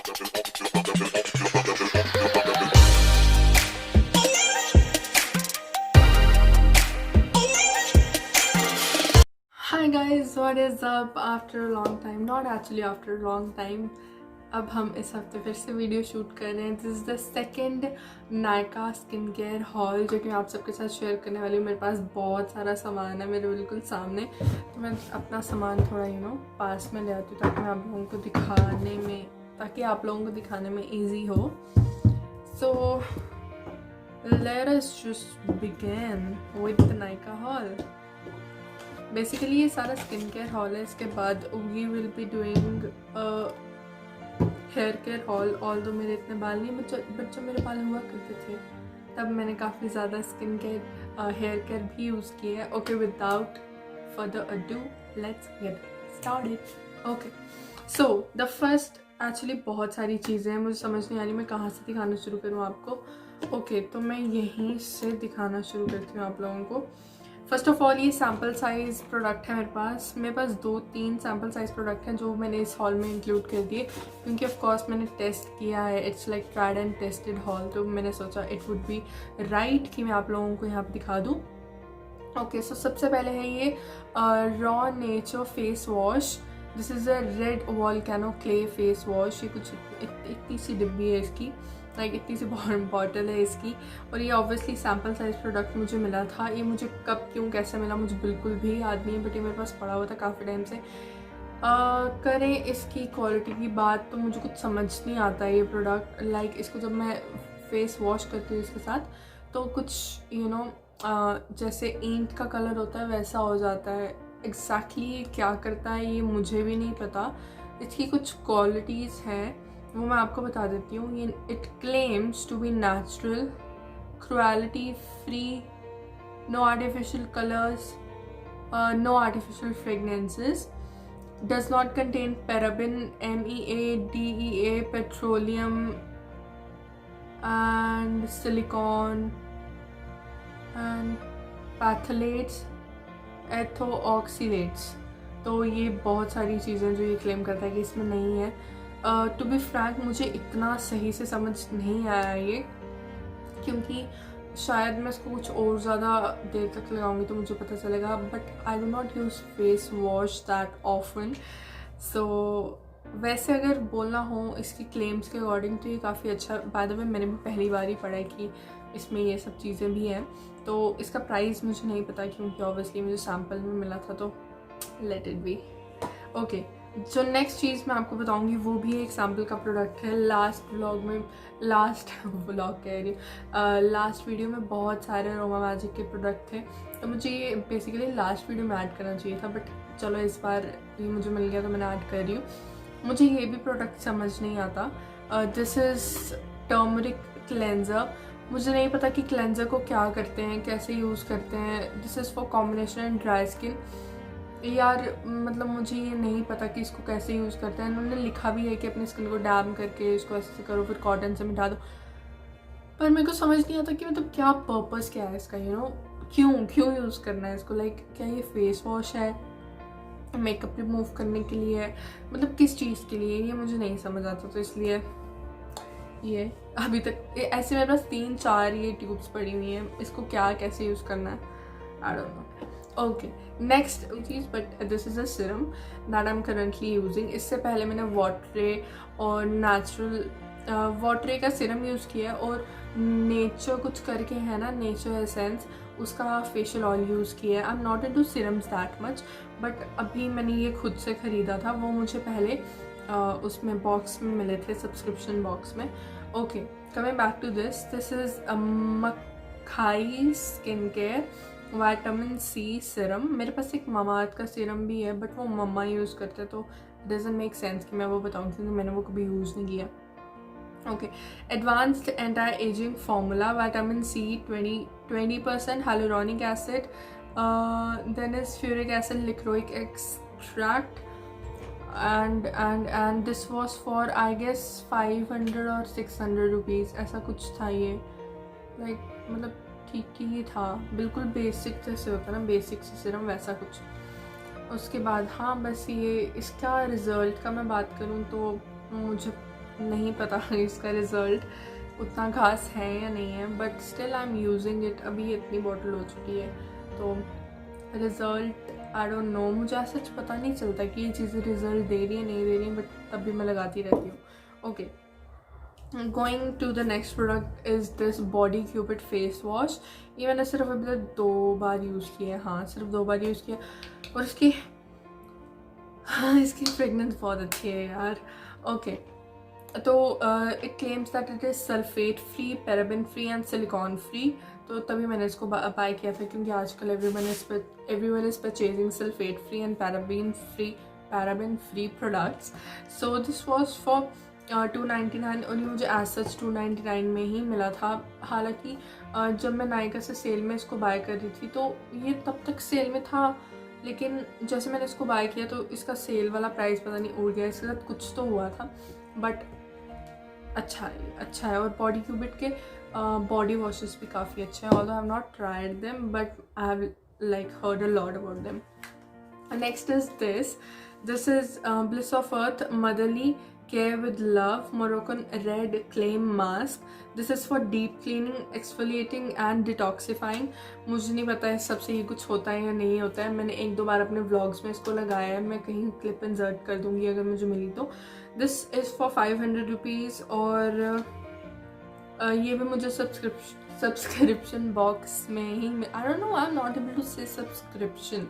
Hi guys, what is up? After a long time, not actually after a long time, अब हम इस हफ्ते फिर से वीडियो शूट कर रहे हैं. This is the second Nykaa skin care hall जो कि मैं आप सबके साथ शेयर करने वाली हूँ. मेरे पास बहुत सारा सामान है मेरे बिल्कुल सामने, तो मैं अपना सामान थोड़ा पास में ले आती हूँ ताकि आप लोगों को दिखाने में ईजी हो. So let us just begin with the Nykaa hall. Basically ये सारा स्किन केयर हॉल है. इसके बाद we will be doing hair care hall. Although मेरे इतने बाल नहीं, बट जब मेरे बाल हुआ करते थे तब मैंने काफ़ी ज़्यादा स्किन केयर हेयर केयर भी यूज़ किया है. Okay, without further ado let's get started. Okay, so the first actually बहुत सारी चीज़ें हैं, मुझे समझ नहीं आ रही मैं कहाँ से दिखाना शुरू करूँ आपको. ओके, तो मैं यहीं से दिखाना शुरू करती हूँ आप लोगों को. फर्स्ट ऑफ ऑल ये सैम्पल साइज़ प्रोडक्ट है मेरे पास 2-3 सैम्पल साइज़ प्रोडक्ट हैं जो मैंने इस हॉल में इंक्लूड कर दिए क्योंकि ऑफ कोर्स मैंने टेस्ट किया है. It's like tried and tested hall, तो मैंने सोचा इट वुड बी राइट कि मैं आप लोगों को यहाँ पर दिखा दूँ. ओके, सो सबसे पहले है ये raw nature face wash. This is a red volcano clay face wash. ये कुछ इतनी सी डिब्बी है इसकी, लाइक इतनी सी बॉटल है इसकी, और ये ऑब्वियसली सैम्पल साइज प्रोडक्ट मुझे मिला था. ये मुझे कब क्यों कैसे मिला मुझे बिल्कुल भी याद नहीं है, बट ये मेरे पास पड़ा हुआ था काफ़ी टाइम से. करें इसकी क्वालिटी की बात तो मुझे कुछ समझ नहीं आता है ये प्रोडक्ट. लाइक इसको जब मैं फेस वॉश करती हूँ इसके साथ तो कुछ जैसे ईंट का कलर होता है वैसा हो जाता है. एग्जैक्टली ये क्या करता है ये मुझे भी नहीं पता. इसकी कुछ क्वालिटीज़ हैं वो मैं आपको बता देती हूँ. ये it claims to be natural, cruelty free, no artificial colours, no artificial fragrances, does not contain paraben, MEA, DEA, petroleum and silicone and phthalates, ethoxylates. तो ये बहुत सारी चीज़ें जो ये क्लेम करता है कि इसमें नहीं है. टू बी फ्रैंक मुझे इतना सही से समझ नहीं आया ये, क्योंकि शायद मैं इसको कुछ और ज़्यादा देर तक लगाऊंगी तो मुझे पता चलेगा. But I do not use face wash that often. So वैसे अगर बोलना हो इसकी क्लेम्स के अकॉर्डिंग तो ये काफ़ी अच्छा. बाय द वे मैंने भी पहली बार ही पढ़ा है कि इसमें ये सब चीज़ें भी हैं. तो इसका प्राइस मुझे नहीं पता क्योंकि ऑब्वियसली मुझे सैम्पल में मिला था, तो लेट इट बी. ओके, जो नेक्स्ट चीज़ मैं आपको बताऊंगी वो भी एक सैम्पल का प्रोडक्ट है. लास्ट वीडियो में बहुत सारे अरोमा मैजिक के प्रोडक्ट थे, तो मुझे ये बेसिकली लास्ट वीडियो में ऐड करना चाहिए था, बट चलो इस बार ये मुझे मिल गया तो मैंने ऐड कर रही हूँ. मुझे ये भी प्रोडक्ट समझ नहीं आता. This is turmeric cleanser. मुझे नहीं पता कि क्लेंजर को क्या करते हैं, कैसे यूज़ करते हैं. This is for combination and dry skin. यार मतलब मुझे ये नहीं पता कि इसको कैसे यूज़ करते हैं. उन्होंने लिखा भी है कि अपनी स्किन को डैम करके इसको ऐसे करो फिर कॉटन से मिटा दो, पर मेरे को समझ नहीं आता कि मतलब क्या पर्पस क्या है इसका. क्यों यूज़ करना है इसको. लाइक क्या ये फेस वॉश है, मेकअप रिमूव करने के लिए है, मतलब किस चीज़ के लिए ये मुझे नहीं समझ आता. तो इसलिए ये अभी तक ऐसे मेरे पास 3-4 ये ट्यूब्स पड़ी हुई हैं. इसको क्या कैसे यूज़ करना है आई don't no. Okay, next cheese, but this is a serum that I am currently using. इससे पहले मैंने वाटरे और नेचुरल वाटरे का सीरम यूज़ किया और नेचर कुछ करके है ना, नेचर एसेंस, उसका फेशियल ऑयल यूज़ किया है. आई am not into serums that much, but अभी मैंने ये खुद से ख़रीदा था. वो मुझे पहले उसमें बॉक्स में मिले थे, सब्सक्रिप्शन बॉक्स में. Okay, coming back to this is मखाई skin care vitamin C serum. मेरे पास एक ममाअर्थ का सीरम भी है, बट वो मम्मा यूज़ करते हैं तो डजंट मेक सेंस कि मैं वो बताऊँ क्योंकि मैंने वो कभी यूज़ नहीं किया. Okay, advanced anti ageing formula, vitamin C 20% hyaluronic acid, then is furic acid, lichroic extract, and this was for I guess 500 or 600 rupees ऐसा कुछ था ये. लाइक मतलब ठीक ही था, बिल्कुल बेसिक जैसे होता है ना, बेसिक से सीरम वैसा कुछ. उसके बाद हाँ बस ये इसका रिज़ल्ट का मैं बात करूँ तो मुझे नहीं पता इसका रिज़ल्ट उतना खास है या नहीं है, but still I am using it. अभी इतनी बॉटल हो चुकी है तो रिज़ल्ट आई डोंट नो, मुझे सच पता नहीं चलता कि ये चीज़ें रिज़ल्ट दे रही है नहीं दे रही, बट तब भी मैं लगाती रहती हूँ। Okay, going to the next product is this body cupid face wash. ये मैंने सिर्फ अभी तक 2 बार यूज़ किया है, हाँ सिर्फ 2 बार यूज़ किया, और इसकी फ्रेगनेंस बहुत अच्छी है यार। ओके, तो it claims that it is sulphate free, paraben free and silicon free. तो तभी मैंने इसको बाय किया था, क्योंकि आजकल everyone is purchasing sulphate free and paraben free products. So this was for 299, और ये मुझे एज सच 299 में ही मिला था। हालांकि जब मैं नायका से सेल में इसको बाय कर रही थी तो ये तब तक सेल में था, लेकिन जैसे मैंने इसको बाय किया तो इसका सेल वाला प्राइस पता नहीं उड़ गया, इसके साथ कुछ तो हुआ था, बट अच्छा है। और बॉडी क्यूबिट के बॉडी वॉशेस भी काफ़ी अच्छे हैं, although I have not tried them but I have like heard a lot about them. Next is this is Bliss of Earth motherly care with love Moroccan red clay mask. This is for deep cleaning, exfoliating and detoxifying. मुझे नहीं पता इस सबसे ये कुछ होता है या नहीं होता है, मैंने 1-2 बार अपने व्लॉग्स में इसको लगाया है, मैं कहीं क्लिप इंसर्ट कर दूंगी अगर मुझे मिली तो। दिस इज़ फॉर 500 रुपीज़, और ये भी मुझे सब्सक्रिप्शन बॉक्स में ही, I don't know, I am not able to say subscription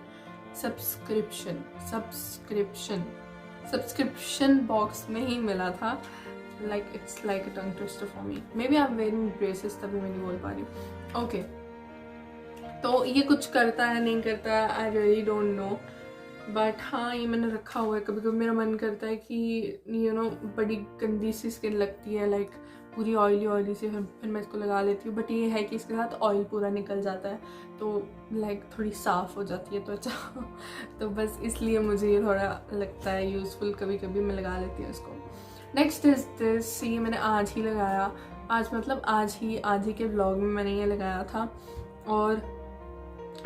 box में ही मिला था। Like it's like a tongue twister for me, maybe I am wearing braces तभी मैं नहीं बोल पा रही हूँ। ओके, तो ये कुछ करता है नहीं करता है I really don't know, but हाँ ये मैंने रखा हुआ है। कभी कभी मेरा मन करता है कि यू नो बड़ी गंदी सी स्किन लगती है, लाइक पूरी ऑयली सी, फिर मैं इसको लगा लेती हूँ, बट ये है कि इसके साथ ऑयल पूरा निकल जाता है तो लाइक थोड़ी साफ़ हो जाती है त्वचा तो बस इसलिए मुझे ये थोड़ा लगता है यूज़फुल, कभी कभी मैं लगा लेती हूँ इसको। नेक्स्ट इज़ दिस, ये मैंने आज ही लगाया, आज ही के व्लॉग में मैंने ये लगाया था, और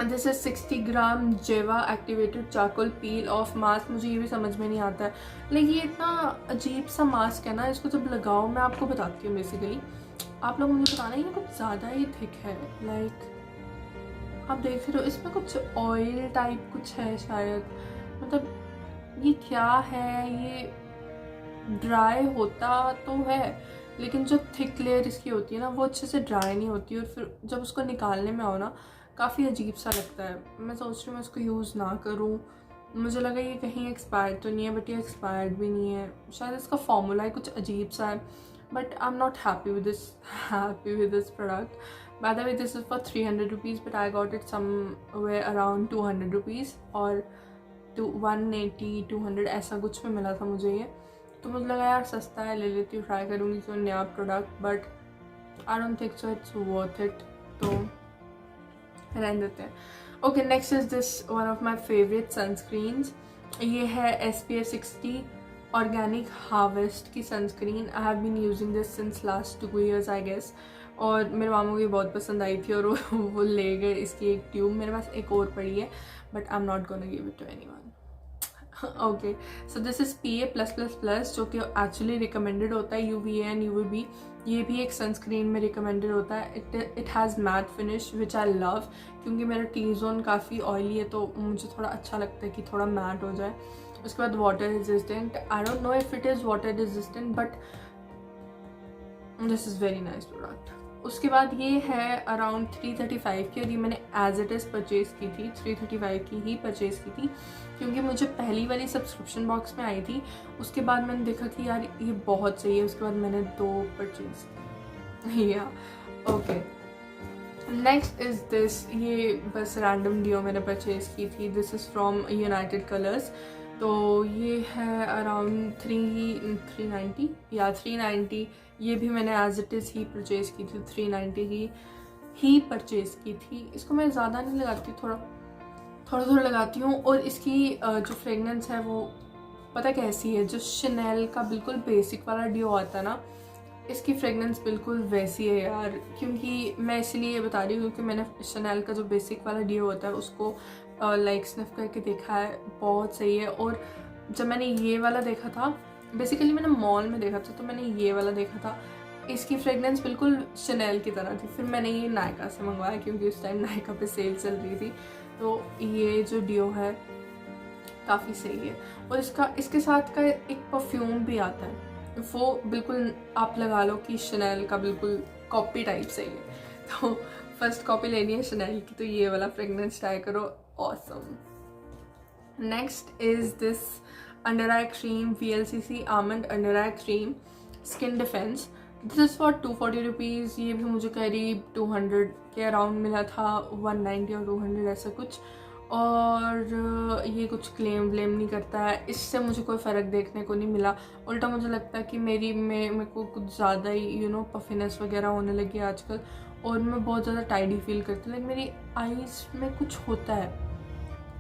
दिस इज 60 ग्राम जेवा activated charcoal peel of mask. मुझे ये भी समझ में नहीं आता है, लेकिन ये इतना अजीब सा मास्क है ना, इसको जब लगाओ, मैं आपको बताती हूँ बेसिकली, आप लोग मुझे बताना, ये कुछ ज़्यादा ही थिक है, लाइक आप देख रहे हो इसमें कुछ ऑयल टाइप कुछ है शायद, मतलब ये क्या है, ये ड्राई होता तो है लेकिन जो थिक लेयर इसकी होती है ना वो अच्छे से ड्राई नहीं होती, और फिर जब उसको निकालने में आओ ना काफ़ी अजीब सा लगता है। मैं सोच रही हूँ मैं इसको यूज़ ना करूँ, मुझे लगा ये कहीं एक्सपायर्ड तो नहीं है, बट ये एक्सपायर्ड भी नहीं है, शायद इसका फॉर्मूला ही कुछ अजीब सा है, but I am not happy with this product. By the way this is for 300 rupees, but I got it somewhere around 200 rupees, और 180-200 ऐसा कुछ में मिला था मुझे ये, तो मुझे लगा यार सस्ता है, ले लेती हूँ, ट्राई करूँगी कोई नया product, but I don't think so it's worth it, तो रहने देते हैं। Okay, next is this one of my favourite sunscreens, ये है SPF 60 ऑर्गेनिक हार्वेस्ट की sunscreen. I have been using this since last 2 years I guess, और मेरे मामू को ये बहुत पसंद आई थी और वो ले गए इसकी एक ट्यूब, मेरे पास एक और पड़ी है, but I am not gonna give it to anyone. Okay, so this is PA+++, जो कि एक्चुअली रिकमेंडेड होता है UVA एंड UVB, ये भी एक सनस्क्रीन में रिकमेंडेड होता है। It has matte finish which I love, क्योंकि मेरा टी जोन काफ़ी ऑयली है तो मुझे थोड़ा अच्छा लगता है कि थोड़ा मैट हो जाए। उसके बाद water resistant, I don't know if it is water resistant, but this is very nice product. उसके बाद ये है अराउंड 335 की, और ये मैंने एज इट इज़ परचेज़ की थी, 335 की ही परचेज़ की थी, क्योंकि मुझे पहली वाली सब्सक्रिप्शन बॉक्स में आई थी, उसके बाद मैंने देखा कि यार ये बहुत सही है, उसके बाद मैंने 2 परचेज़ किया। ओके, नेक्स्ट इज़ दिस, ये बस रैंडम डियो मैंने परचेज़ की थी, this is from United colours, तो ये है अराउंड 390 या 390, ये भी मैंने एज इट इज़ ही परचेज़ की थी, 390 की ही परचेज़ की थी। इसको मैं ज़्यादा नहीं लगाती, थोड़ा लगाती हूँ, और इसकी जो फ्रेगनेंस है वो पता कैसी है, जो शनेल का बिल्कुल बेसिक वाला डियो आता है ना, इसकी फ्रेगनेंस बिल्कुल वैसी है यार, क्योंकि मैं इसलिए बता रही हूँ क्योंकि मैंने शनेल का जो बेसिक वाला डियो होता है उसको लाइक स्निफ करके देखा है, बहुत सही है, और जब मैंने ये वाला देखा था बेसिकली मैंने मॉल में देखा था, तो मैंने ये वाला देखा था। इसकी फ्रेगनेंस बिल्कुल शनेल की तरह थी। फिर मैंने ये नायका से मंगवाया क्योंकि उस टाइम नायका पे सेल चल रही थी। तो ये जो डियो है काफ़ी सही है। और इसके साथ का एक परफ्यूम भी आता है, वो बिल्कुल आप लगा लो कि शनेल का बिल्कुल कॉपी टाइप सही है। तो फर्स्ट कॉपी लेनी है शनेल की, तो ये वाला फ्रेगनेंस ट्राई करो, awesome. Next is this under eye cream VLCC almond under eye cream skin defence. This is for 240 rupees. ये भी मुझे करीब 200 के अराउंड मिला था, 190 और 200 ऐसा कुछ। और ये कुछ क्लेम व्लेम नहीं करता है, इससे मुझे कोई फ़र्क देखने को नहीं मिला। उल्टा मुझे लगता है कि मेरे को कुछ ज़्यादा ही पफिनेस वगैरह होने लगी है आजकल, और मैं बहुत ज़्यादा टाइडी फील करती हूँ। लाइक मेरी आईज़ में कुछ होता है,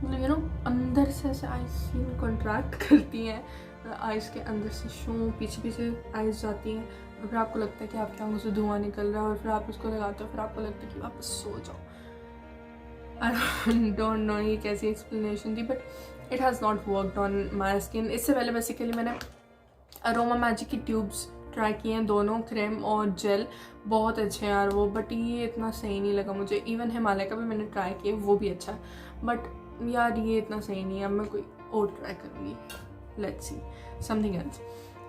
मतलब अंदर से ऐसे आईज कॉन्ट्रैक्ट करती हैं, आईज़ के अंदर से शू पीछे आईज जाती हैं, और फिर आपको लगता है कि आपकी आंखों से धुआं निकल रहा है, और फिर आप उसको लगाते हो, फिर आपको लगता है कि वापस सो जाओ। आई डोंट नो ये कैसी एक्सप्लेनेशन थी, but it has not worked on my skin. इससे पहले बेसिकली मैंने अरोमा मैजिक की ट्यूब्स ट्राई किए हैं, दोनों क्रीम और जेल, बहुत अच्छे हैं यार वो, बट ये इतना सही नहीं लगा मुझे। इवन हिमालय का भी मैंने ट्राई किया, वो भी अच्छा है, बट यार ये इतना सही नहीं है। अब मैं कोई और ट्राई करूँगी, let's see something else.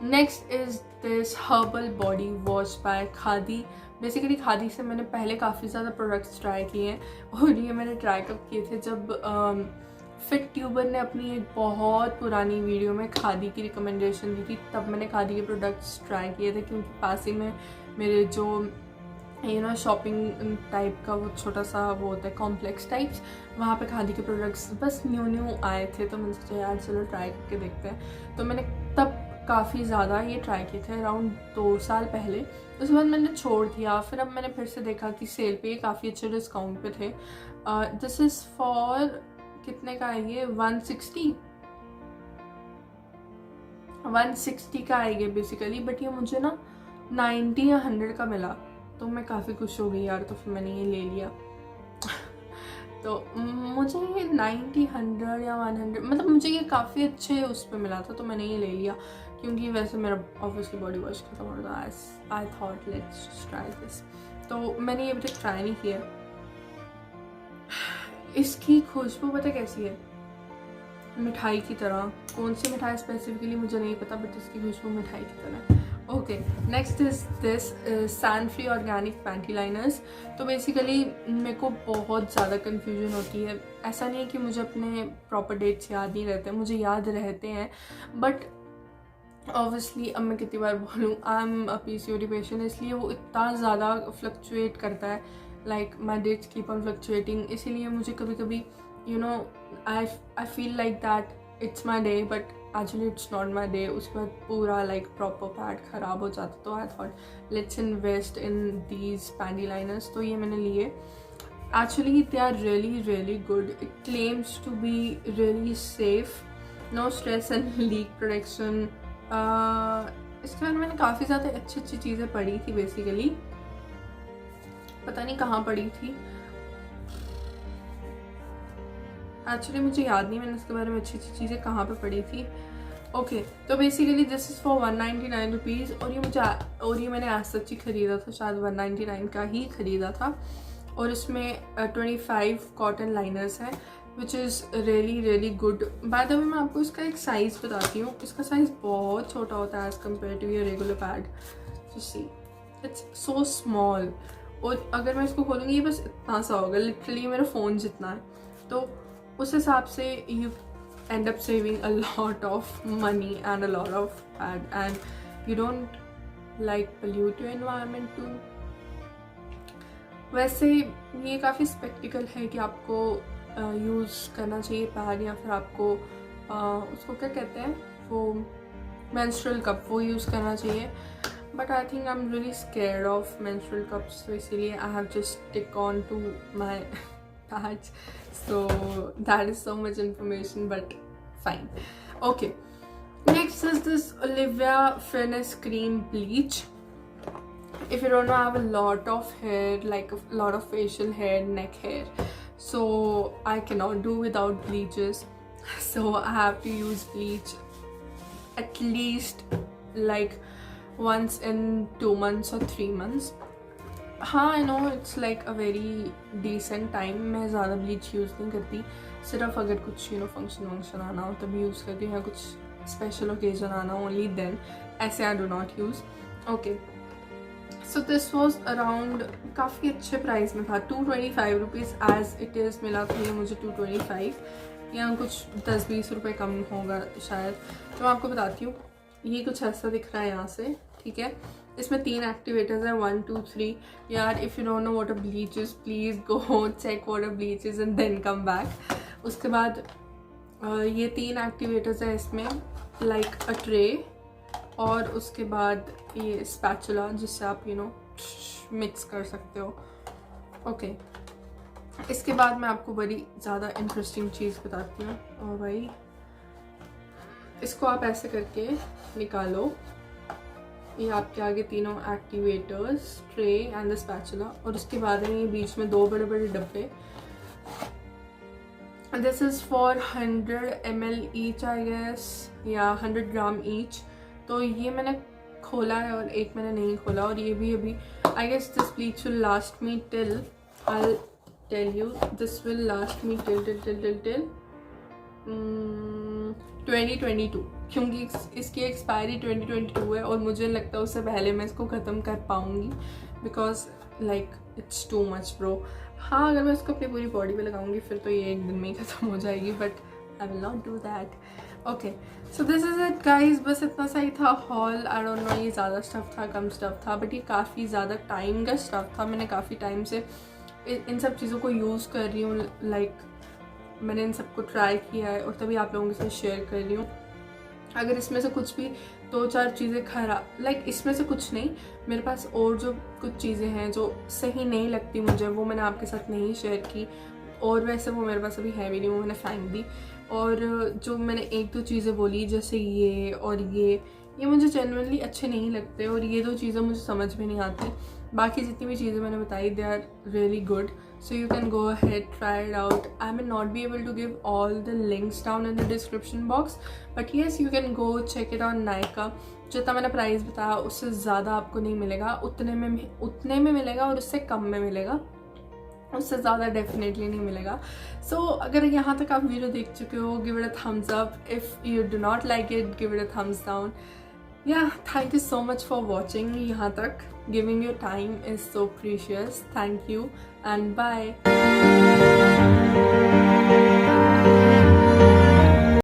Next is this herbal body wash bye khadi. Basically khadi से मैंने पहले काफ़ी ज़्यादा प्रोडक्ट्स ट्राई किए हैं, और ये मैंने ट्राई कब किए थे, जब फिट ट्यूबर ने अपनी एक बहुत पुरानी वीडियो में खादी की रिकमेंडेशन दी थी, तब मैंने खादी के प्रोडक्ट्स ट्राई किए थे। क्योंकि पास ही में मेरे जो शॉपिंग टाइप का वो छोटा सा वो होता है कॉम्प्लेक्स टाइप्स, वहाँ पे खादी के प्रोडक्ट्स बस न्यू आए थे, तो मैंने सोचा यार चलो ट्राई करके देखते हैं। तो मैंने तब काफ़ी ज़्यादा ये ट्राई किए थे, अराउंड 2 साल पहले। उसके बाद मैंने छोड़ दिया, फिर अब मैंने फिर से देखा कि सेल पे ये काफ़ी अच्छे डिस्काउंट पे थे। दिस इज़ फॉर कितने का है ये, 160 का आएगा बेसिकली, बट ये मुझे ना 90 या 100 का मिला, तो मैं काफ़ी खुश हो गई यार, तो फिर मैंने ये ले लिया। तो मुझे ये 90, 100 या 100, मतलब मुझे ये काफ़ी अच्छे उस पर मिला था, तो मैंने ये ले लिया। क्योंकि वैसे मेरा ऑब्वियसली बॉडी वॉश खत्म हो रहा था, आई थॉट लेट्स ट्राई दिस। तो मैंने ये अभी तक ट्राई नहीं किया। इसकी खुशबू पता कैसी है, मिठाई की तरह। कौन सी मिठाई स्पेसिफिकली मुझे नहीं पता, बट इसकी खुशबू मिठाई की तरह है। Okay, next is this sand free organic panty liners. तो बेसिकली मेरे को बहुत ज़्यादा कन्फ्यूजन होती है। ऐसा नहीं है कि मुझे अपने प्रॉपर डेट्स याद नहीं रहते, मुझे याद रहते हैं, बट ऑब्वियसली अब मैं कितनी बार बोलूँ, I am a PCOD patient, इसलिए वो इतना ज़्यादा फ्लक्चुएट करता है, like my dates keep on fluctuating. इसीलिए मुझे कभी कभी I feel like that it's my day, but actually it's not my day. उसके बाद पूरा लाइक प्रॉपर पैड ख़राब हो जाता। तो I thought let's invest in these panty liners. तो ये मैंने लिए। Actually they are really good. It claims to be really safe, no stress and leak protection. इसके बारे में मैंने काफ़ी ज़्यादा अच्छी चीज़ें पढ़ी थी, बेसिकली पता नहीं कहाँ पढ़ी थी, एक्चुअली मुझे याद नहीं मैंने इसके बारे में अच्छी चीज़ें कहाँ पे पढ़ी थी। ओके, तो basically this is for 199 rupees, और ये मैंने आज सच्ची ख़रीदा था, शायद 199 का ही ख़रीदा था। और इसमें 25 कॉटन लाइनर्स हैं, which is really good. By the way मैं आपको इसका एक साइज़ बताती हूँ। इसका साइज़ बहुत छोटा होता है as compare to your regular pad. So see it's so small, और अगर मैं इसको खोलूँगी ये बस इतना सा होगा, लिटरली मेरा फ़ोन जितना है। तो उस हिसाब से you end up saving a lot of money and a lot of pad, and you don't like pollute your environment too. वैसे ये काफ़ी स्पेक्टिकल है कि आपको यूज़ करना चाहिए पैड, या फिर आपको उसको क्या कहते हैं, वो मेंस्ट्रुअल कप, वो यूज़ करना चाहिए। But I think I am really scared of menstrual cups, तो इसीलिए I have just stick on to my pads. So that is so much information, but fine. Okay, next is this Olivia Finesse Cream Bleach. If you don't know, I have a lot of hair, like a lot of facial hair, neck hair, so I cannot do without bleaches, so I have to use bleach at least like once in 2 months or 3 months. हाँ I know it's like a very decent time. मैं ज़्यादा bleach use नहीं करती, सिर्फ अगर कुछ function वंक्शन आना हो तभी यूज़ करती हूँ, या कुछ स्पेशल ओकेजन आना ओनली देन. ऐसे आई do not use. Okay, so this was around काफ़ी अच्छे प्राइस में था. 225 रुपीज़ एज इट इज़ मिला था ये मुझे. 225 या कुछ 10-20 रुपये कम होगा शायद. तो मैं आपको बताती हूँ. ये कुछ ऐसा दिख रहा है यहाँ से, ठीक है. इसमें 3 एक्टिवेटर्स हैं, 1 2 3. यार if you don't know what a bleach is, please go check what a bleach is and then come back. उसके बाद ये 3 एक्टिवेटर्स हैं इसमें, लाइक अ ट्रे, और उसके बाद ये स्पैचुला जिससे आप मिक्स कर सकते हो. ओके, इसके बाद मैं आपको बड़ी ज़्यादा इंटरेस्टिंग चीज़ बताती हूँ. और भाई इसको आप ऐसे करके निकालो. ये आपके आगे तीनों activators, tray and the spatula, और उसके बाद में ये बीच में 2 बड़े बड़े डब्बे. This is for 100 ml each I guess, या 100 ग्राम ईच. तो ये मैंने खोला है और एक मैंने नहीं खोला. और ये भी अभी I guess this bleach will last me till, I tell you, this will last me till 2022, क्योंकि इसकी एक्सपायरी 2022 है और मुझे लगता है उससे पहले मैं इसको ख़त्म कर पाऊँगी, because like it's too much bro. हाँ, अगर मैं इसको अपनी पूरी बॉडी पे लगाऊंगी फिर तो ये एक दिन में ही ख़त्म हो जाएगी, but I will not do that. Okay, so this is it guys. बस इतना सा ही था हॉल. आई डोंट नो ये ज़्यादा स्टफ़ था कम स्टफ़ था, बट ये काफ़ी ज़्यादा टाइम का स्टफ़ था. मैंने काफ़ी टाइम से इन सब चीज़ों को यूज़ कर रही हूँ, लाइक मैंने इन सबको ट्राई किया है और तभी आप लोगों के साथ शेयर कर रही हूँ. अगर इसमें से कुछ भी 2-4 चीज़ें खराब, लाइक इसमें से कुछ नहीं, मेरे पास और जो कुछ चीज़ें हैं जो सही नहीं लगती मुझे, वो मैंने आपके साथ नहीं शेयर की. और वैसे वो मेरे पास अभी है भी नहीं, वो मैंने फेंक दी. और जो मैंने 1-2 चीज़ें बोली, जैसे ये और ये मुझे जेन्युइनली अच्छे नहीं लगते, और ये 2 चीज़ें मुझे समझ में नहीं आती. बाकी जितनी भी चीज़ें मैंने बताई they are really good, so you can go ahead, try it out. I may not be able to give all the links down in the description box, but yes, you can go check it on Nykaa. जितना मैंने price बताया उससे ज़्यादा आपको नहीं मिलेगा, उतने में मिलेगा, और उससे कम में मिलेगा, उससे ज़्यादा डेफिनेटली नहीं मिलेगा. सो अगर यहाँ तक आप वीडियो देख चुके हो, give it a thumbs up. If you do not like it, give it a thumbs down. Yeah, thank you so much for watching यहाँ तक. Giving your time is so precious. Thank you and bye.